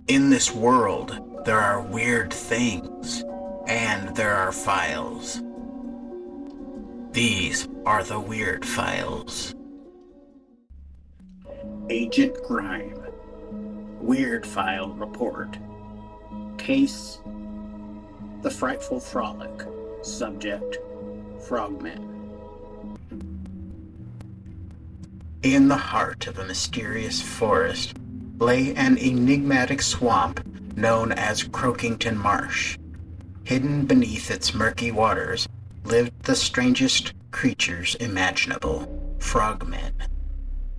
In this world, there are weird things, and there are files. These are the weird files. Agent Grime. Weird File Report. Case: The Frightful Frolic. Subject: Frogman. In the heart of a mysterious forest lay an enigmatic swamp known as Croakington Marsh. Hidden beneath its murky waters lived the strangest creatures imaginable, frogmen.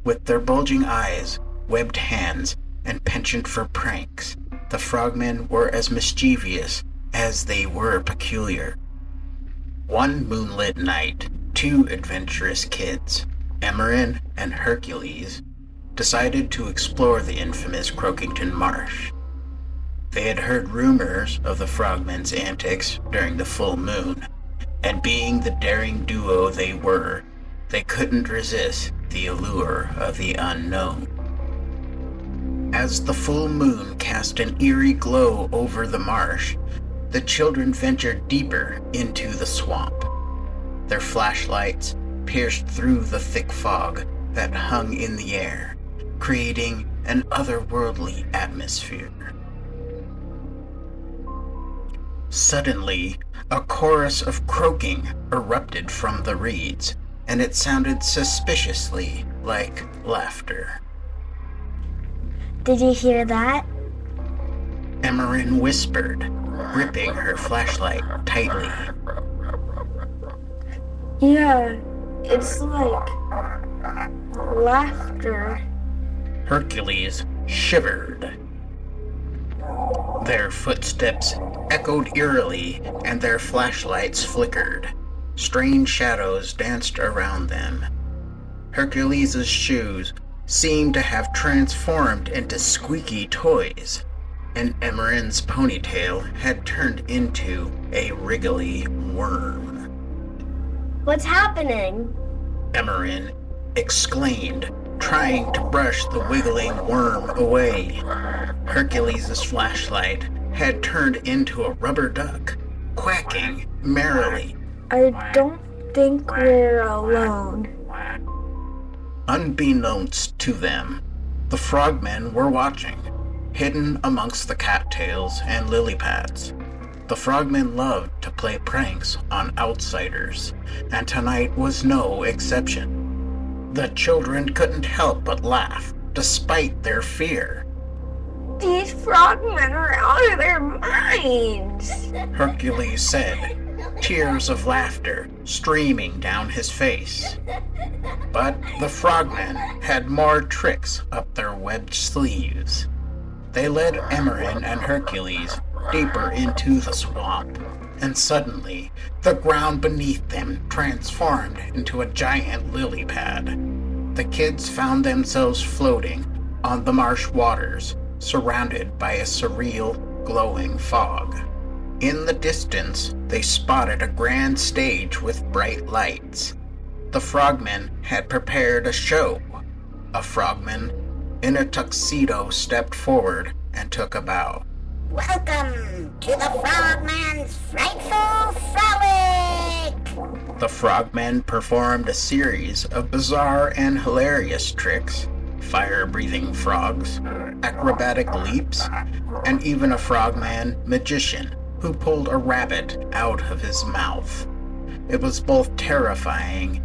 With their bulging eyes, webbed hands, and penchant for pranks, the frogmen were as mischievous as they were peculiar. One moonlit night, two adventurous kids, Emerin and Hercules, decided to explore the infamous Croakington Marsh. They had heard rumors of the frogmen's antics during the full moon, and being the daring duo they were, they couldn't resist the allure of the unknown. As the full moon cast an eerie glow over the marsh, the children ventured deeper into the swamp. Their flashlights pierced through the thick fog that hung in the air, creating an otherworldly atmosphere. Suddenly, a chorus of croaking erupted from the reeds, and it sounded suspiciously like laughter. Did you hear that? Emerin whispered, gripping her flashlight tightly. Yeah, it's like laughter. Hercules shivered. Their footsteps echoed eerily, and their flashlights flickered. Strange shadows danced around them. Hercules' shoes seemed to have transformed into squeaky toys, and Emerin's ponytail had turned into a wriggly worm. What's happening? Emerin exclaimed, trying to brush the wiggling worm away. Hercules' flashlight had turned into a rubber duck, quacking merrily. I don't think we're alone. Unbeknownst to them, the frogmen were watching, hidden amongst the cattails and lily pads. The frogmen loved to play pranks on outsiders, and tonight was no exception. The children couldn't help but laugh, despite their fear. These frogmen are out of their minds, Hercules said, tears of laughter streaming down his face. But the frogmen had more tricks up their webbed sleeves. They led Emerin and Hercules deeper into the swamp, and suddenly the ground beneath them transformed into a giant lily pad. The kids found themselves floating on the marsh waters, surrounded by a surreal, glowing fog. In the distance, they spotted a grand stage with bright lights. The frogmen had prepared a show. A frogman in a tuxedo stepped forward and took a bow. Welcome to the Frogman's Frightful Frolic! The frogmen performed a series of bizarre and hilarious tricks, fire-breathing frogs, acrobatic leaps, and even a frogman magician who pulled a rabbit out of his mouth. It was both terrifying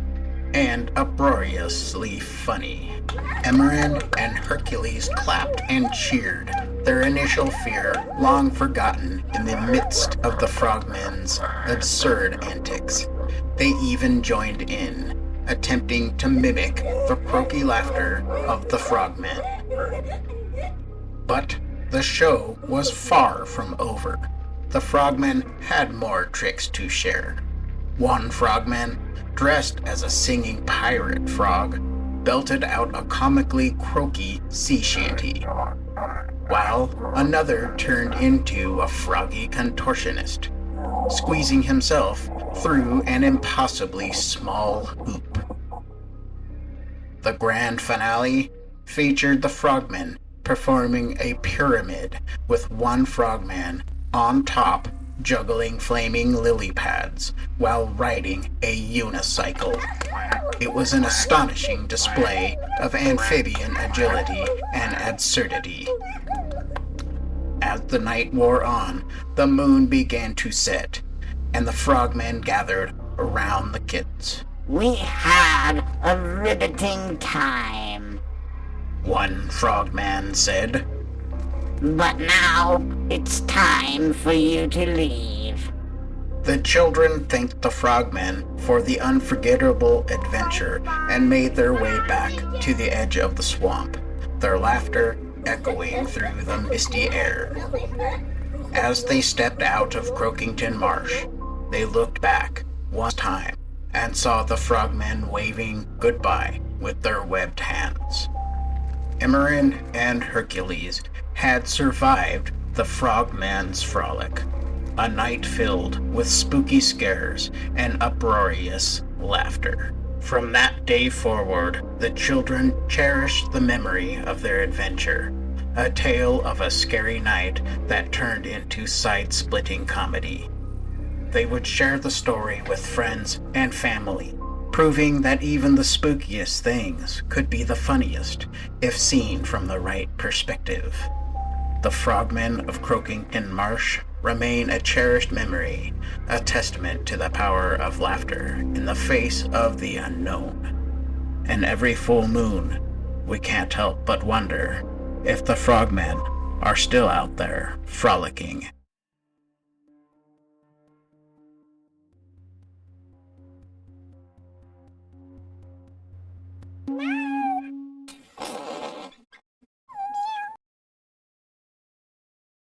and uproariously funny. Emerin and Hercules clapped and cheered, their initial fear long forgotten in the midst of the frogmen's absurd antics. They even joined in, attempting to mimic the croaky laughter of the frogmen. But the show was far from over. The frogmen had more tricks to share. One frogman, dressed as a singing pirate frog, belted out a comically croaky sea shanty, while another turned into a froggy contortionist, squeezing himself through an impossibly small hoop. The grand finale featured the frogmen performing a pyramid with one frogman on top juggling flaming lily pads while riding a unicycle. It was an astonishing display of amphibian agility and absurdity. As the night wore on, the moon began to set, and the frogmen gathered around the kids. We had a riveting time, One frogman said. but now it's time for you to leave. The children thanked the frogmen for the unforgettable adventure and made their way back to the edge of the swamp, their laughter echoing through the misty air. As they stepped out of Croakington Marsh, they looked back one time and saw the frogmen waving goodbye with their webbed hands. Emerin and Hercules had survived the Frogman's Frolic, a night filled with spooky scares and uproarious laughter. From that day forward, the children cherished the memory of their adventure, a tale of a scary night that turned into side-splitting comedy. They would share the story with friends and family, proving that even the spookiest things could be the funniest if seen from the right perspective. The Frogmen of Croakington Marsh remain a cherished memory, a testament to the power of laughter in the face of the unknown. And every full moon, we can't help but wonder if the frogmen are still out there frolicking